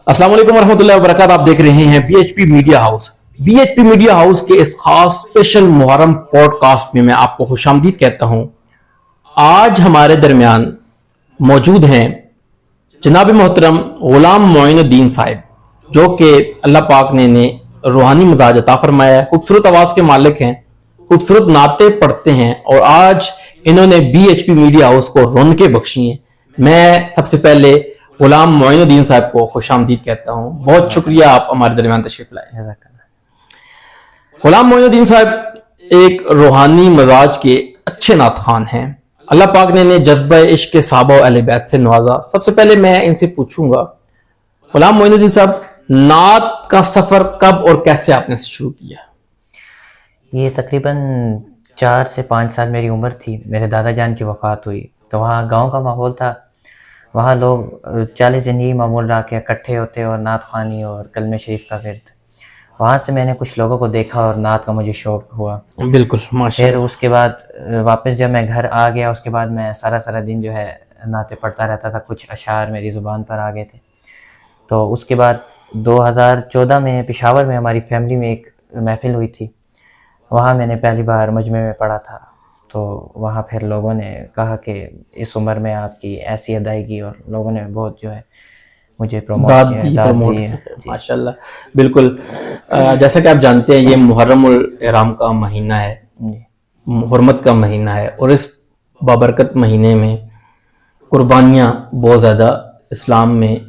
अस्सलाम वालेकुम रहमतुल्लाहि व बरकातहू। आप देख रहे हैं BHP media house. BHP media house के इस खास स्पेशल मुहर्रम पॉडकास्ट में मैं आपको खुशामदीद कहता हूं। आज हमारे दरमियान मौजूद हैं जनाब मोहतरम गुलाम मोइनुद्दीन साहब, जो कि अल्लाह पाक ने रूहानी मिजाज अता फरमाया है, खूबसूरत आवाज के मालिक हैं, खूबसूरत नाते पढ़ते हैं और आज इन्होंने बीएचपी मीडिया हाउस को रौनकें बख्शी हैं। मैं सबसे पहले गुलाम मोइनुद्दीन साहब को खुशामदीद कहता हूं। बहुत शुक्रिया, आप हमारे दरमियान तशरीफ लाए। गुलाम मोइनुद्दीन साहब एक रूहानी मिजाज के अच्छे नात खान हैं। अल्लाह पाक ने जज्बा इश्क के सहाबा और अहले बैत से नवाजा। सबसे पहले मैं इनसे पूछूंगा, गुलाम मोइनुद्दीन साहब, नात का सफर कब और कैसे आपने शुरू किया? ये तकरीबन 4 से 5 साल मेरी उम्र थी, मेरे दादा जान की वफ़ात हुई। तो वहाँ गांव का माहौल था, वहाँ लोग 40 दिन ही मामूल रहा के इकट्ठे होते और नात ख़वानी और कलमे शरीफ का विर्द। वहाँ से मैंने कुछ लोगों को देखा और नात का मुझे शौक हुआ। बिल्कुल, माशाअल्लाह। फिर उसके बाद वापस जब मैं घर आ गया, उसके बाद मैं सारा दिन जो है नातें पढ़ता रहता था। कुछ अशार मेरी ज़ुबान पर आ गए थे। तो उसके बाद 2014 में पेशावर में हमारी फैमिली में एक महफिल हुई थी, वहाँ मैंने पहली बार मजमे में पढ़ा था। तो वहाँ फिर लोगों ने कहा कि इस उम्र में आपकी ऐसी अदायगी, और लोगों ने बहुत जो है मुझे प्रमोट किया। माशाअल्लाह, बिल्कुल। जैसा कि आप जानते हैं, ये मुहर्रमुल इहराम का महीना है, हुर्मत का महीना है, और इस बाबरकत महीने में कुर्बानियाँ बहुत ज़्यादा इस्लाम में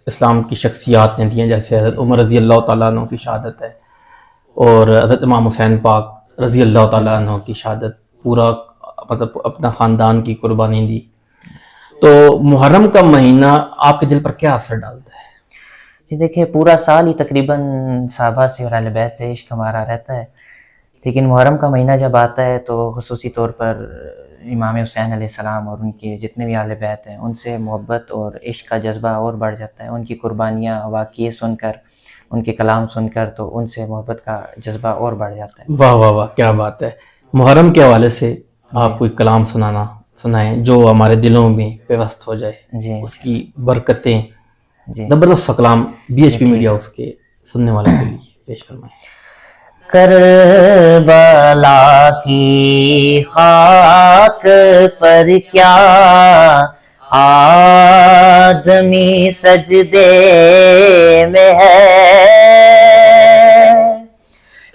इस्लाम की शख्सियात ने दी हैं। जैसे हज़रत उमर रज़ी अल्लाह तआला अन्हु की शहादत है, और हज़रत इमाम हुसैन पाक रज़ी अल्लाह तआला अन्हु की शहादत, पूरा मतलब अपना ख़ानदान की कुर्बानी दी। तो मुहर्रम का महीना आपके दिल पर क्या असर डालता है? ये देखिए, पूरा साल ही तकरीबन साहबा से और अहले बैत से इश्क हमारा रहता है, लेकिन मुहर्रम का महीना जब आता है तो खुसूसी तौर पर इमाम हुसैन अलैहिस्सलाम और उनके जितने भी अहले बैत हैं, उनसे मोहब्बत और इश्क का जज्बा और बढ़ जाता है। उनकी कुर्बानियाँ, वाक़िए सुनकर, उनके कलाम सुनकर, तो उनसे मोहब्बत का जज्बा और बढ़ जाता है। वाह वाह वाह, क्या बात है। मुहर्रम के हवाले से आप कोई कलाम सुनाएं जो हमारे दिलों में पेवस्त हो जाए, उसकी बरकतें। जबरदस्त कलाम बीएचपी मीडिया उसके सुनने वालों के लिए पेश फरमाएं। करबला की खाक पर क्या आदमी सजदे में है,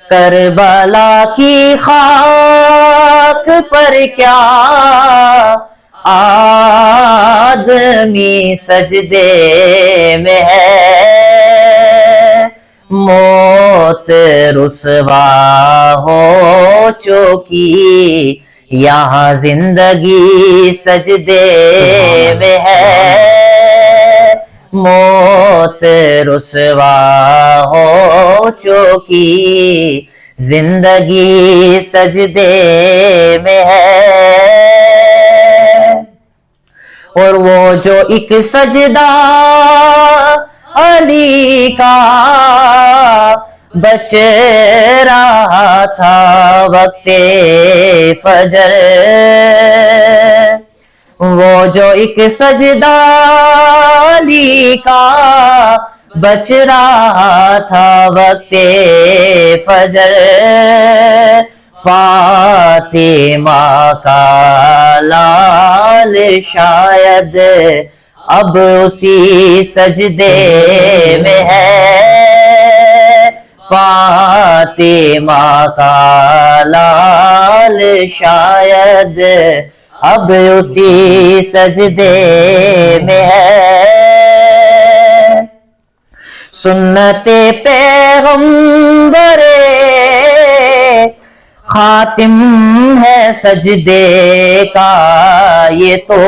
करबला की खाक पर क्या आदमी सजदे में है, मौत रुसवा हो चुकी यहाँ जिंदगी सजदे में है, मौत रुसवा हो चुकी जिंदगी सजदे में है। और वो जो एक सजदा अली का बच रहा था वक्ते फजर, वो जो एक सजदा अली का बच रहा था वक्ते फजर, फातिमा का लाल शायद अब उसी सजदे में है, फातिमा का लाल शायद अब उसी सजदे में है। सुन्नते पैगंबरे खातिम है सजदे का ये तो,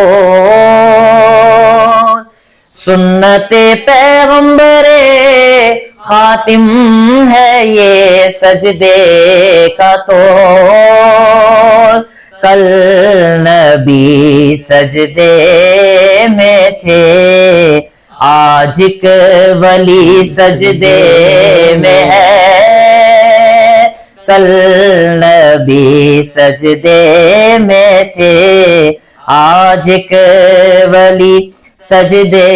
सुन्नते पैगंबरे खातिम है ये सजदे का तो, कल नबी सजदे में थे, आज एक वली सजदे में है, कल नबी सजदे में थे, आज एक वली सजदे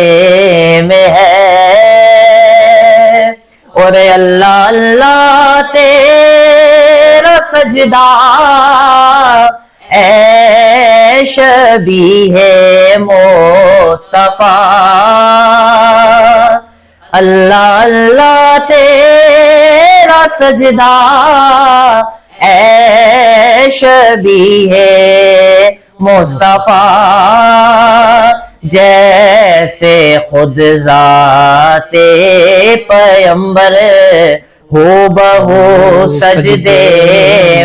में है। اور اللہ اللہ تیرا سجدہ اے شبیہ مصطفیٰ، اللہ اللہ تیرا سجدہ اے شبیہ مصطفیٰ، جیسے خود ذات پیمبر ہو بہو سجدے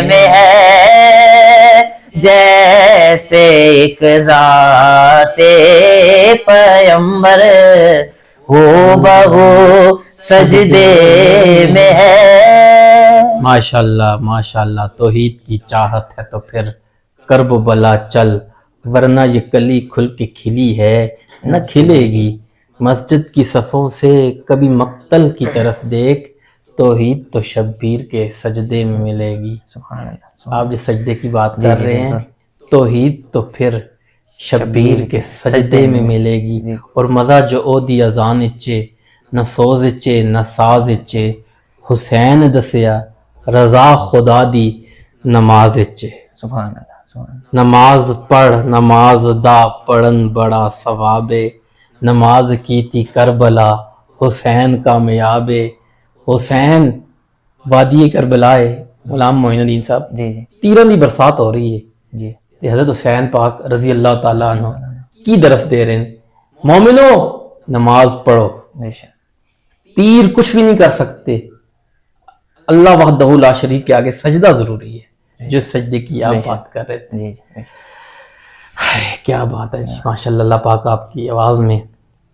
میں ہے، جیسے ایک ذات پیمبر ہو بہو سجدے میں ہے۔ ماشاءاللہ ماشاءاللہ، توحید کی چاہت ہے تو پھر کرب و بلا چل، ورنہ یہ کلی کھل کے کھلی ہے نہ کھلے گی، مسجد کی صفوں سے کبھی مقتل کی طرف دیکھ، توحید تو شبیر کے سجدے میں ملے گی۔ سبحان اللہ۔ آپ جس سجدے کی بات کر رہے ہیں، توحید تو پھر شبیر کے سجدے میں ملے گی، اور مزہ جو او دی ازان اچے، نہ سوز اچے نہ ساز اچے، حسین دسیا رضا خدا دی نماز اچے۔ سبحان اللہ، سبحان اللہ۔ نماز پڑھ نماز دا پڑھن بڑا ثواب، نماز کی تھی کربلا حسین کا میاب، حسین وادی کربلائے غلام معین الدین صاحب، جی جی تیرن دی برسات ہو رہی ہے، جی، کہ حضرت حسین پاک رضی اللہ تعالیٰ عنہ کی درس دے رہے ہیں، مومنو نماز پڑھو، بے شک، تیر کچھ بھی نہیں کر سکتے، اللہ وحدہ لا شریک کے آگے سجدہ ضروری ہے، جو سجدے کی آپ بات کر رہے تھے۔ جی جی، کیا بات ہے جی، ماشاءاللہ، اللہ پاک آپ کی آواز میں،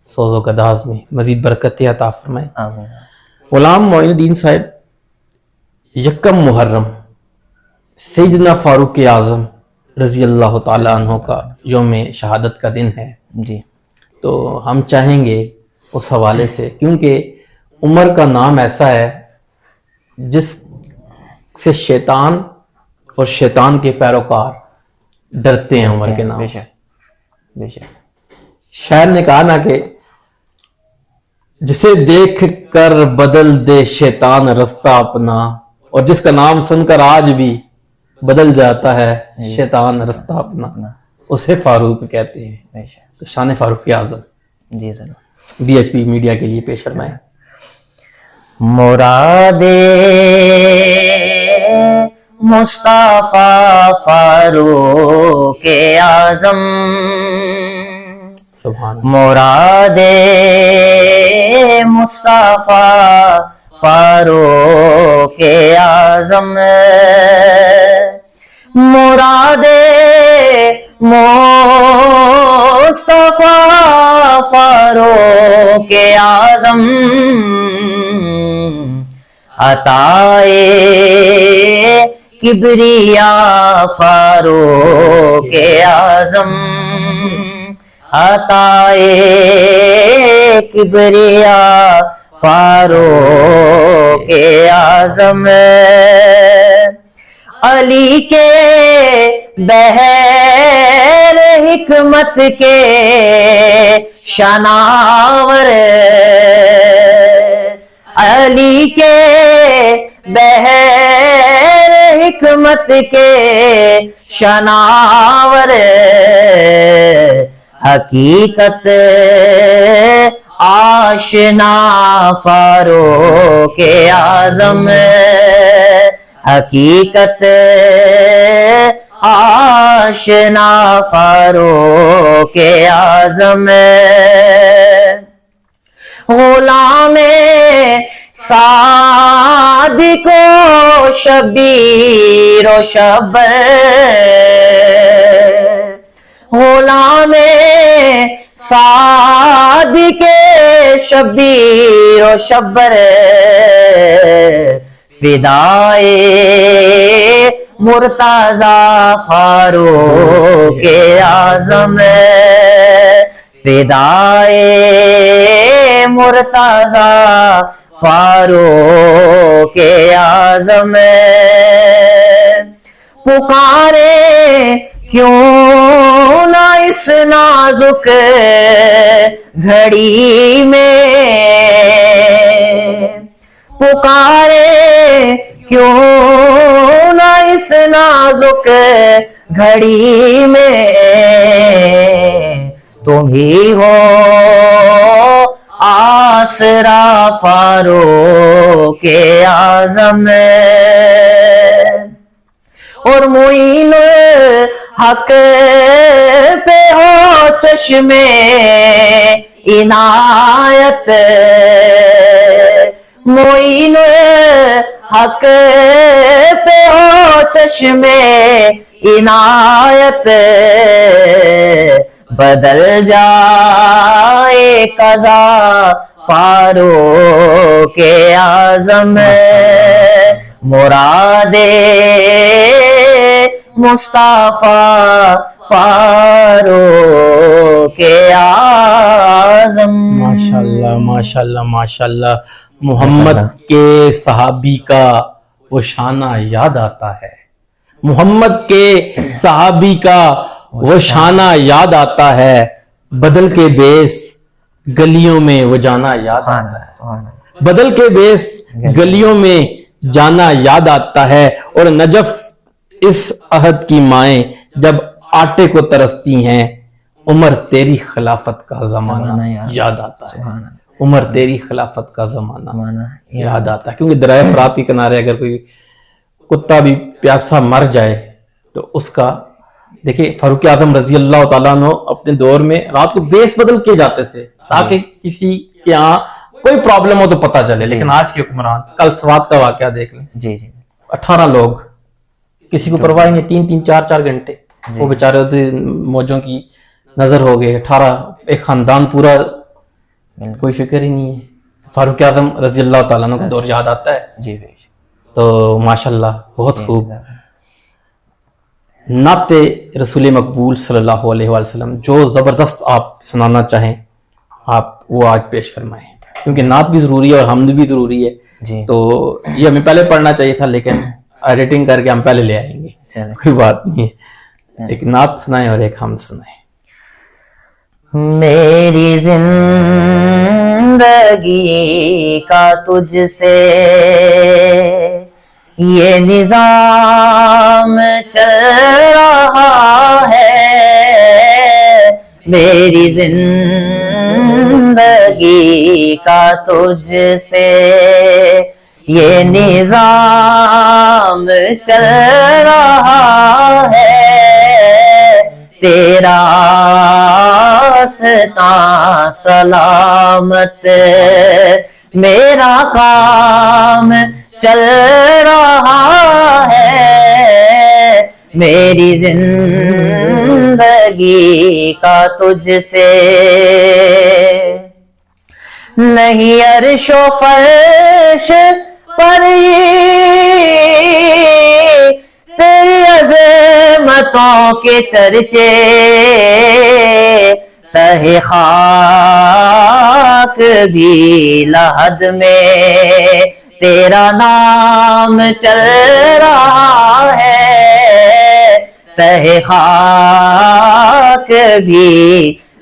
سوز و گداز میں مزید برکتیں عطا فرمائے۔ آمین۔ غلام معین الدین صاحب، یکم محرم سیدنا فاروق اعظم رضی اللہ تعالیٰ عنہ کا یوم شہادت کا دن ہے، جی تو ہم چاہیں گے اس حوالے سے، کیونکہ عمر کا نام ایسا ہے جس سے شیطان اور شیطان کے پیروکار ڈرتے ہیں عمر کے نام بے سے۔ شک، بے شک، شاعر نے کہا نا کہ جسے دیکھ کر بدل دے شیطان رستہ اپنا، اور جس کا نام سن کر آج بھی بدل جاتا ہے شیطان رستہ اپنا، اسے فاروق کہتے ہیں۔ بے شک، تو شان فاروق اعظم جی ضرور۔ بی ایچ پی میڈیا کے لیے پیش فرمائیں۔ مراد مصطفیٰ فاروق اعظم، سبحان اللہ۔ مراد مصطفیٰ فاروق اعظم، مراد مصطفیٰ فاروق اعظم، عطائے کبریا فاروق اعظم، عطائے کبریا فاروق اعظم، علی کے بحر حکمت کے شناور، علی کے بحر حکمت کے شناور، حقیقت آشنا فاروق اعظم، حقیقت آشنا فاروق اعظم، غلام صادق و شبیر و شبر، غلام صادق شبیر و شبر، فدائے مرتضی فاروق اعظم، فدائے مرتضی فاروق اعظم، پکارے کیوں نہ اس نازک گھڑی میں، पुकारे, क्यों ना इस नाजुक घड़ी में तुम ही हो आसरा फारूक आज़म, और मुईन हक पे हो चश्मे इनायत, मुईन हक पे हो चश्मे इनायत, बदल जाए कज़ा फारूक आज़म, मुरादे मुस्तफा फारूक आज़म। माशाल्लाह माशाल्लाह माशाल्लाह। मोहम्मद के सहाबी का वो शाना याद आता है, मोहम्मद के सहाबी का वो शाना याद आता है, बदल के बेस गलियों में वो जाना याद आता है, बदल के बेस गलियों में जाना याद आता है। और नजफ इस अहद की माएं जब आटे को तरसती हैं, उमर तेरी खिलाफत का जमाना याद आता है, उमर तेरी खिलाफत का जमाना याद आता है। क्योंकि दरिया फरात के किनारे अगर कोई कुत्ता भी प्यासा मर जाए तो उसका, देखिए फारूक आजम रजी अल्लाह तआला अन्हु अपने दौर में रात को बेस बदल किए जाते थे ताकि किसी के यहाँ कोई प्रॉब्लम हो तो पता चले। लेकिन आज के हुक्मरान, कल स्वात का वाकया देख लें, जी जी, 18 लोग, किसी को परवाह नहीं, 3-3 4-4 घंटे वो बेचारे होते, मौजों की नजर हो गए, 18 एक खानदान पूरा, कोई फिक्र ही नहीं है। फारूक आजम रजी अल्लाह तआला अन्हु का दौर याद आता है जी। तो माशाल्लाह बहुत खूब। नाते रसूल मकबूल सल्लल्लाहु अलैहि वसल्लम जो जबरदस्त आप सुनाना चाहें आप वो आज पेश फरमाएं, क्योंकि नात भी जरूरी है और हमद भी जरूरी है जी। तो ये हमें पहले पढ़ना चाहिए था, लेकिन एडिटिंग करके हम पहले ले आएंगे, कोई बात नहीं है। एक नात सुनाए और एक हम सुनाए। मेरी जिंदगी का तुझसे ये निजाम चल रहा है, मेरी जिंदगी का तुझसे ये निजाम चल रहा है, तेरा रास्ता सलामत मेरा काम चल रहा है, मेरी जिंदगी का तुझसे नहीं अर्शो फर्श पर तेरी अज़मतों के चर्चे, तहे खाक भी लहद में तेरा नाम चल रहा है, तहे खाक भी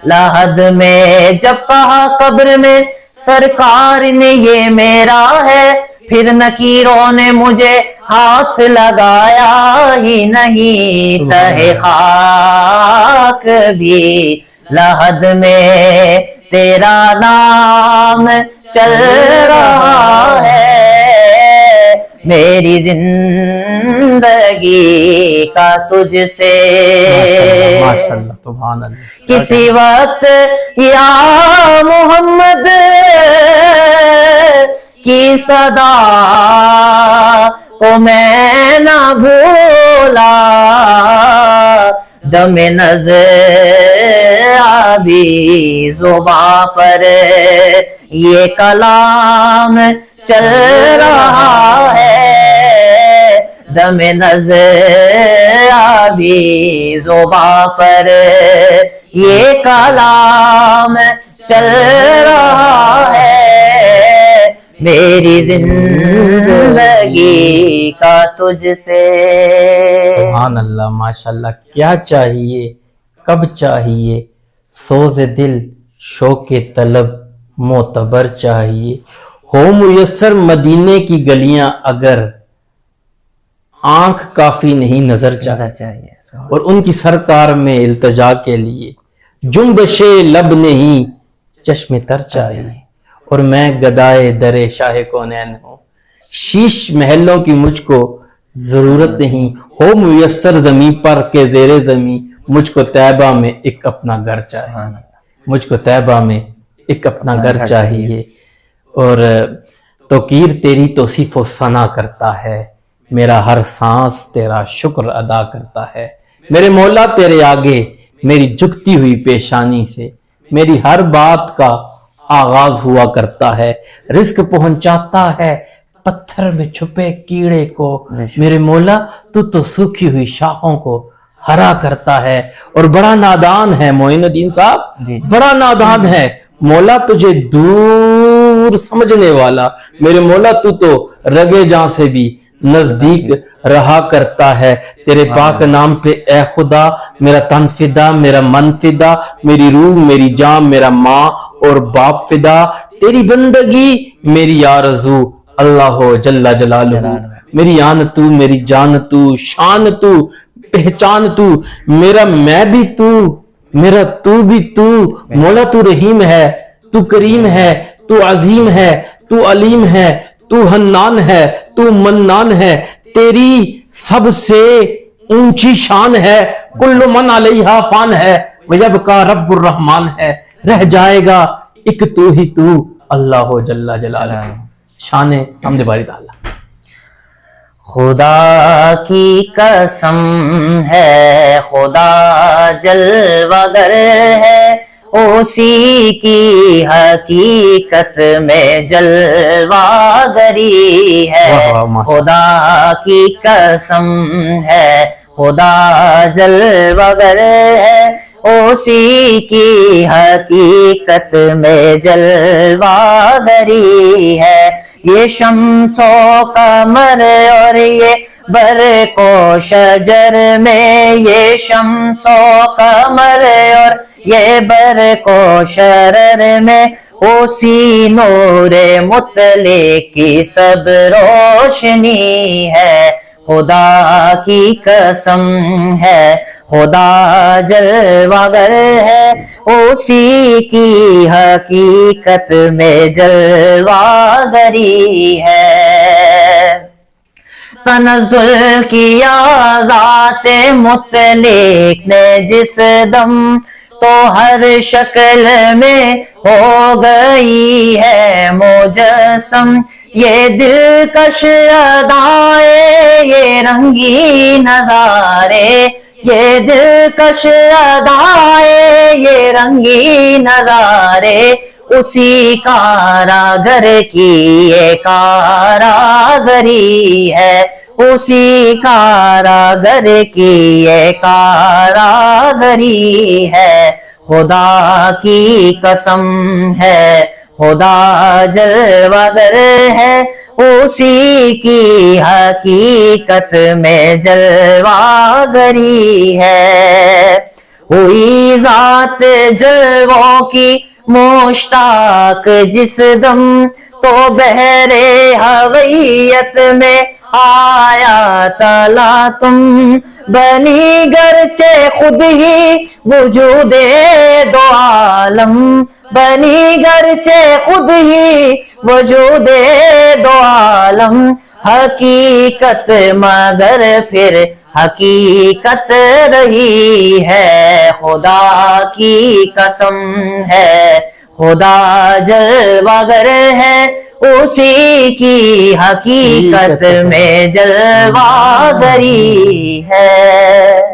लहद में। जब कहा कब्र में सरकार ने ये मेरा है, फिर नकीरों ने मुझे हाथ लगाया ही नहीं, तहे खाक भी लहद में तेरा नाम चल रहा है, मेरी जिंदगी का तुझसे माशाल्लाह सुभान अल्लाह। किसी वक्त या मोहम्मद की सदा को मैं ना भूला, दम नज़र आबी ज़ुबां पर ये कलाम चल रहा है, दम नज़र आबी ज़ुबां पर ये कलाम चल रहा है, मेरी जिंदगी का तुझसे। सुभान अल्लाह माशाल्लाह। क्या चाहिए कब चाहिए सोज़े दिल शौक़े तलब मोतबर चाहिए, ہو میسر مدینے کی گلیاں اگر آنکھ کافی نہیں نظر چاہیے، اور ان کی سرکار میں التجا کے لیے جنبش لب نہیں چشم تر چاہیے، اور میں گدائے در شاہ کونین ہوں، شیش محلوں کی مجھ کو ضرورت نہیں، ہو میسر زمین پر کے زیر زمین مجھ کو طیبہ میں ایک اپنا گھر چاہیے، مجھ کو طیبہ میں ایک اپنا گھر چاہیے۔ اور توقیر تیری توصیف و ثنا کرتا ہے، میرا ہر سانس تیرا شکر ادا کرتا ہے، میرے مولا تیرے آگے میری جھکتی ہوئی پیشانی سے میری ہر بات کا آغاز ہوا کرتا ہے، رزق پہنچاتا ہے پتھر میں چھپے کیڑے کو، میرے مولا تو سوکھی ہوئی شاخوں کو ہرا کرتا ہے۔ اور بڑا نادان ہے معین الدین صاحب، بڑا نادان ہے مولا تجھے دور سمجھنے والا، میرے مولا تو رگے جاں سے بھی نزدیک رہا کرتا ہے، تیرے پاک نام پہ اے خدا میرا تن فدا، میرا من فدا، میری روح میری جان میرا ماں اور باپ فدا، تیری بندگی میری آرزو اللہ جل جلالہ، میری آن تو میری جان تو شان تو پہچان تو، میرا میں بھی تو میرا تو بھی تو، مولا تو رحیم ہے، تو کریم ہے، تو عظیم ہے، تو علیم ہے، تو حنان ہے، تو منان ہے، تیری سب سے اونچی شان ہے، کل من علیہا فان ہے، ویبقا رب الرحمن ہے، رہ جائے گا ایک تو ہی تو اللہ جل جلالہ، شان حمد باری تعالی۔ خدا کی قسم ہے خدا جلوہ گر ہے، اسی کی حقیقت میں جلوہ گری ہے، خدا کی قسم ہے خدا جلوہ گر ہے، اسی کی حقیقت میں جلوہ گری ہے، یہ شمس و قمر اور یہ برق و شجر میں، یہ شمس و قمر اور یہ برق و شرر میں، اسی نور مطلق کی سب روشنی ہے، خدا کی قسم ہے خدا جلوہ گر ہے، اسی کی حقیقت میں جلوہ گری ہے، تنزل کیا ذات مطلق نے جس دم، تو ہر شکل میں ہو گئی ہے مجسم، یہ دلکش ادائیں یہ رنگی نظارے، یہ دلکش ادائیں یہ رنگی نظارے، اسی کاراگر کی یہ کاراگری ہے، اسی کاراگر کی یہ کاراگری ہے، خدا کی قسم ہے خدا جلوہ گر ہے، اسی کی حقیقت میں جلوہ گری ہے، ہوئی ذات جلووں کی مشتاق جس دم، تو بحر ہویت میں آیا تلا تم، بنی گرچہ خود ہی وجود دو عالم، بنی گرچہ خود ہی وجود دو عالم، حقیقت مگر پھر حقیقت رہی ہے، خدا کی قسم ہے خدا جلوہ گر ہے، اسی کی حقیقت میں جلوہ گری ہے۔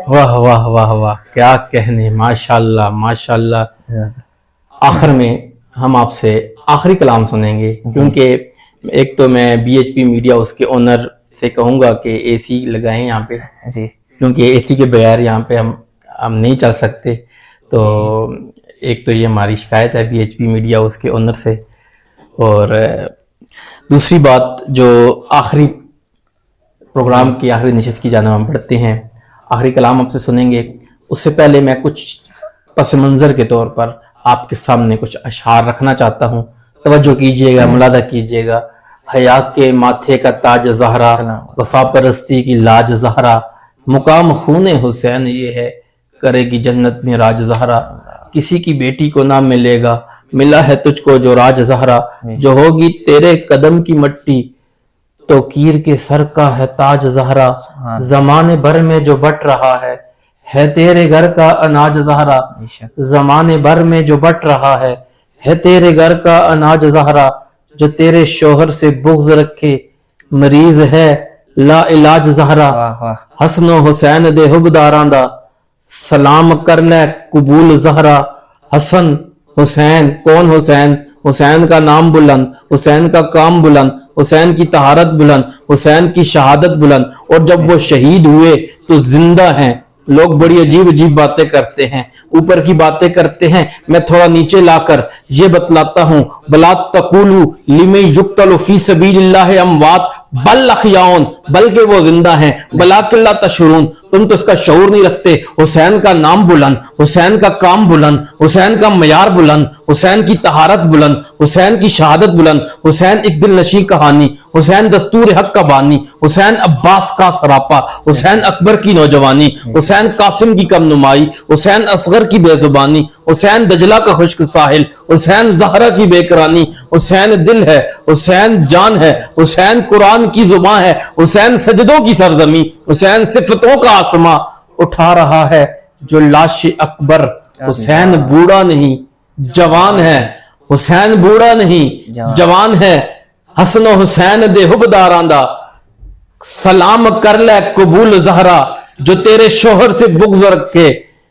واہ واہ واہ واہ، کیا کہنے، ماشاءاللہ ماشاءاللہ۔ آخر میں ہم آپ سے آخری کلام سنیں گے، کیونکہ ایک تو میں بی ایچ پی میڈیا اس کے اونر سے کہوں گا کہ اے سی لگائیں یہاں پہ، کیونکہ اے سی کے بغیر یہاں پہ ہم نہیں چل سکتے، تو ایک تو یہ ہماری شکایت ہے بی ایچ پی میڈیا اس کے اونر سے، اور دوسری بات جو آخری پروگرام کی آخری نشست کی جانب ہم بڑھتے ہیں، آخری کلام آپ سے سنیں گے، اس سے پہلے میں کچھ پس منظر کے طور پر آپ کے سامنے کچھ اشعار رکھنا چاہتا ہوں तवज्जो कीजिएगा, मुलादा कीजिएगा। हया के माथे का ताज ज़हरा, वफा परस्ती की लाज ज़हरा, मुकाम खूने हुसैन ये है, करेगी जन्नत में राज ज़हरा। किसी की बेटी को ना मिलेगा, मिला है तुझको जो राज ज़हरा, जो होगी तेरे कदम की मट्टी तो कीर के सर का है ताज ज़हरा। जमाने भर में जो बट रहा है तेरे घर का अनाज ज़हरा। जमाने भर में जो बट रहा है तेरे घर का अनाज ज़हरा। जो तेरे शोहर से बुग़्ज़ रखे, मरीज है ला इलाज ज़हरा। हसनो हुसैन दे हुबदारां दा, सलाम कर ले कबूल ज़हरा। हसन हुसैन, कौन हुसैन? हुसैन का नाम बुलंद, हुसैन का काम बुलंद, हुसैन की तहारत बुलंद, हुसैन की शहादत बुलंद। और जब वो शहीद हुए तो जिंदा हैं। लोग बड़ी अजीब अजीब बातें करते हैं, ऊपर की बातें करते हैं। मैं थोड़ा नीचे लाकर ये बतलाता हूं, बला तकुलू लिमे युक्तलु फी सबीलिल्लाह अमवात बल अहयाउन, बल्कि वो जिंदा हैं। बला किल्ला तशउरून, तुम तो इसका शऊर नहीं रखते। हुसैन का नाम बुलंद, हुसैन का काम बुलंद, हुसैन का मयार बुलंद, हुसैन की तहारत बुलंद, हुसैन की शहादत बुलंद, हुसैन एक दिल नशी कहानी, हुसैन दस्तूर हक का बानी, हुसैन अब्बास का सरापा, हुसैन अकबर की नौजवानी, हुसैन कासिम की कम नुमाई, हुसैन असगर की बेजुबानी, हुसैन दजला का खुश्क साहिल, हुसैन ज़हरा की बेकरानी, हुसैन दिल है, हुसैन जान है, हुसैन कुरान की जुबान है, हुसैन सजदों की सरजमी, हुसैन सिफतों का आसमां उठा रहा है जो लाश अकबर। हुसैन बूढ़ा नहीं जवान है, हुसैन बूढ़ा नहीं जवान है। हसन हुसैन दे हुबदारां दा, सलाम कर ले कबूल ज़हरा। जो तेरे शोहर से बुग़्ज़ रखे,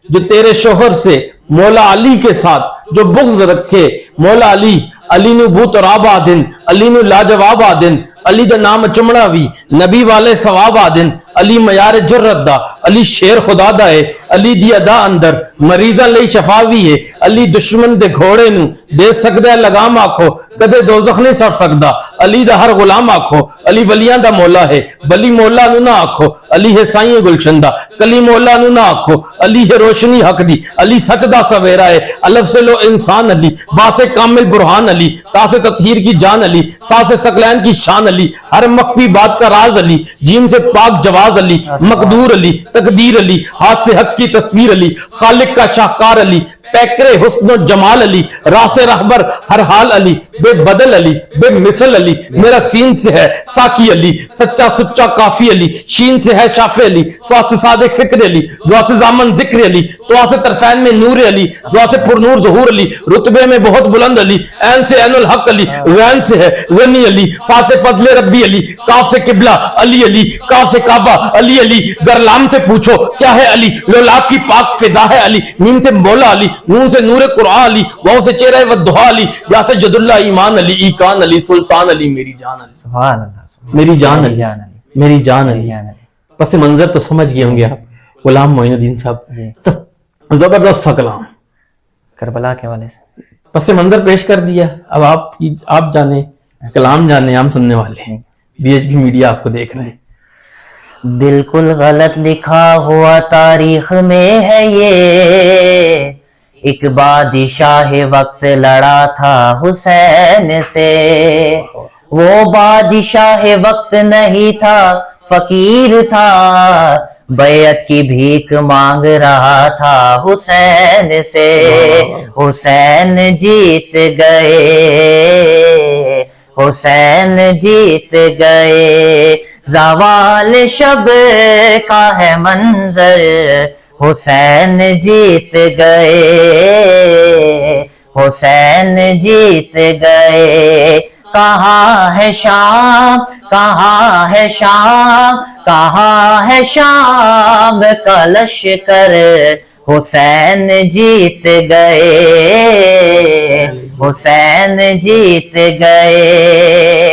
जो तेरे शोहर से मौला अली के साथ जो बुग़्ज़ रखे, मौला अली, अली नु बूतराब आदिन, अली नु लाजवाब आदिन, अली दा नाम चुमना भी नबी वाले सवाब आदिन, अली मयार जुर्रत दा, अली शेर खुदा दा है, अली दी अदा अंदर मरीज़ां लई शफा भी है। अली दुश्मन दे घोड़े नु दे सकदा लगाम आखो, कदे दोज़ख नहीं सड़ सकदा। अली दा हर गुलाम आखो, अली वलियां दा मौला है, बली मौला नु ना आखो। अली है साईं गुलशन दा, कली मौला नु ना आखो। अली है रोशनी हक दी, अली सच दा सवेरा है। अलफ से लो इंसान अली, बासे कामिल बुरहान अली, तासे तत्हीर की जान अली, सासे सकलैन की शान अली, हर मख्फी बात का राज अली, जीम से पाक जवाज अली, मकदूर अली, तकदीर अली, हाथ से हक की तस्वीर अली, खालिक का शाहकार अली, पैकरे हुस्न जमाल अली, रासे रहबर हर हाल अली, बेबदल अली, बेमिसल अली, मेरा सीन से है साकी अली, सच्चा सुच्चा काफी अली, शीन से है शाफे अली, स्वाद से सादिक फिक्र अली, दुआ से जामन जिक्र अली, दुआ से तरफैन में नूर अली, दुआ से पुरनूर ज़हूर अली, रुतबे में बहुत बुलंद अली, ऐन से ऐनुल हक अली, वैन से है वनी अली, फा से फजले रब्बी अली, काफ से किबला अली अली, काफ से काबा अली अली, गरलाम से पूछो क्या है अली, लोलाब की पाक फिजा है अली, मीम से मौला अली, नून से नूर कुरान अली, वाव से चेहरा वद्दुहा अली, या से जदुल्ला ईमान अली, ईकान अली, सुल्तान अली, मेरी जान अली, सुभान अल्लाह, मेरी जान अली, मेरी जान अली। पस मंजर तो समझ गए होंगे आप, गुलाम मोइनुद्दीन साहब जबरदस्त सा कलाम करबला के वाले से। पस मंजर पेश कर दिया। अब आप जाने, कलाम जाने, हम सुनने वाले हैं। बीएचपी मीडिया आपको देख रहे हैं। बिल्कुल गलत लिखा हुआ तारीख में है ये, एक बादशाह वक्त लड़ा था हुसैन से। वो बादशाह वक्त नहीं था, फकीर था, बैयत की भीख मांग रहा था हुसैन से। हुसैन जीत गए, हुसैन जीत गए, ज़वाल शब का है मंजर, हुसैन जीत गए, हुसैन जीत गए। कहाँ है शाम, कहाँ है शाम, कहाँ है शाम का लश्कर, हुसैन जीत गए, हुसैन जीत गए।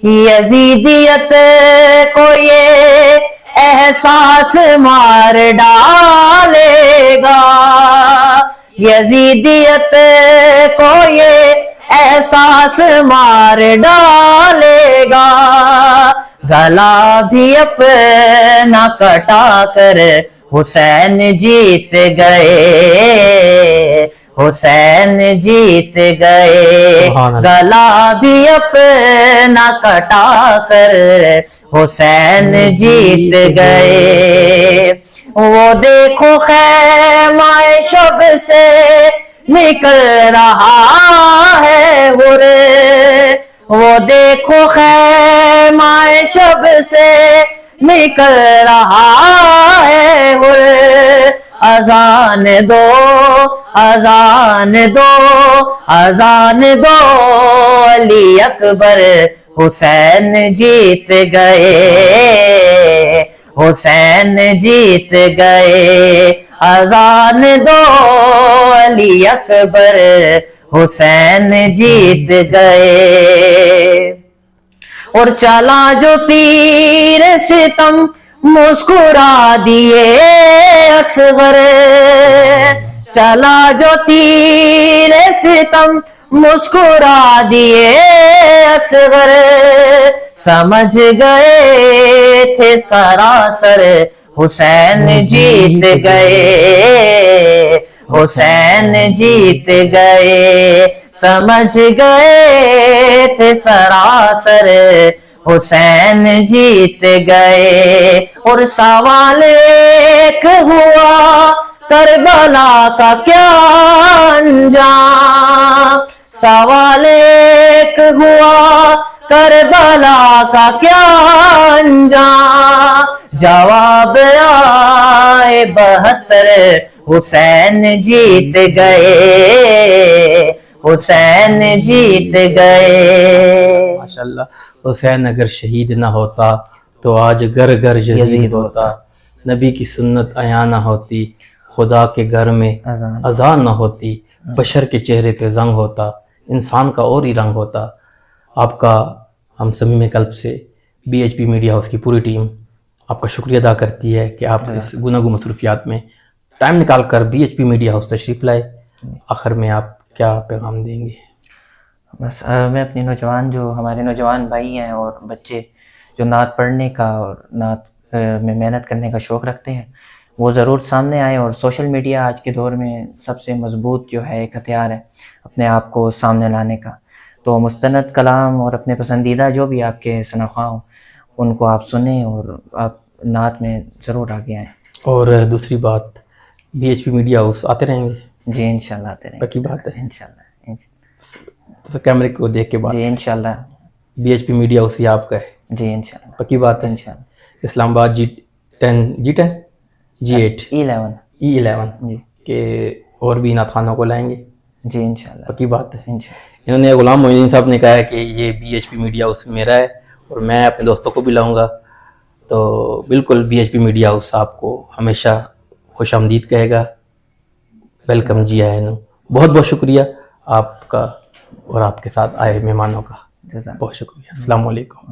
यजीदियत को ये एहसास मार डालेगा, यजीदियत को ये एहसास मार डालेगा। गला भी अपना कटा कर हुसैन जीत गए, حسین جیت گئے گلا بھی اپنا کٹا کر حسین جیت گئے وہ دیکھو خیمہ شب سے نکل رہا ہے وہ دیکھو خیمہ شب سے نکل رہا ہے اذان دو اذان دو اذان دو علی اکبر حسین جیت گئے حسین جیت گئے اذان دو علی اکبر حسین جیت گئے اور چلا جو تیر ستم مسکرا دیے اصغر چلا جو تیر ستم مسکرا دیے اصغر سمجھ گئے تھے سراسر حسین جیت گئے حسین جیت گئے سمجھ گئے تھے سراسر حسین جیت گئے اور سوال ایک ہوا کربلا کا کیا انجام سوال ایک ہوا کربلا کا کیا انجام جواب آئے 72 حسین جیت گئے حسین جیت گئے ماشاءاللہ حسین اگر شہید نہ ہوتا تو آج گھر گھر یزید ہوتا نبی کی سنت عیاں نہ ہوتی خدا کے گھر میں اذان نہ ہوتی بشر کے چہرے پہ زنگ ہوتا انسان کا اور ہی رنگ ہوتا آپ کا ہم صمیم قلب سے BHP میڈیا ہاؤس کی پوری ٹیم آپ کا شکریہ ادا کرتی ہے کہ آپ اس گوناگوں مصروفیات میں ٹائم نکال کر BHP میڈیا ہاؤس تشریف لائے آخر میں آپ کیا پیغام دیں گے؟ بس میں اپنی نوجوان جو ہمارے نوجوان بھائی ہیں اور بچے جو نعت پڑھنے کا اور نعت میں محنت کرنے کا شوق رکھتے ہیں وہ ضرور سامنے آئیں اور سوشل میڈیا آج کے دور میں سب سے مضبوط جو ہے ایک ہتھیار ہے اپنے آپ کو سامنے لانے کا تو مستند کلام اور اپنے پسندیدہ جو بھی آپ کے ثناء ہوں ان کو آپ سنیں اور آپ نعت میں ضرور آگے آئیں اور دوسری بات BHP میڈیا ہاؤس آتے رہیں گے؟ جی انشاءاللہ آتے رہیں گے پکی بات ہے انشاءاللہ تو کیمرے کو دیکھ کے بات جی انشاءاللہ BHP میڈیا ہاؤس یہ آپ کا ہے جی انشاءاللہ پکی بات ہے انشاءاللہ اسلام آباد G10 G8 E11 جی کہ اور بھی نعت خوانوں کو لائیں گے جی انشاءاللہ پکی بات ہے انشاءاللہ انہوں نے غلام معین الدین صاحب نے کہا ہے کہ یہ BHP میڈیا ہاؤس میرا ہے اور میں اپنے دوستوں کو بھی لاؤں گا تو بالکل BHP میڈیا ہاؤس آپ کو ہمیشہ خوش آمدید کہے گا ویلکم جی آئے نو بہت بہت شکریہ آپ کا اور آپ کے ساتھ آئے مہمانوں کا بہت شکریہ السلام علیکم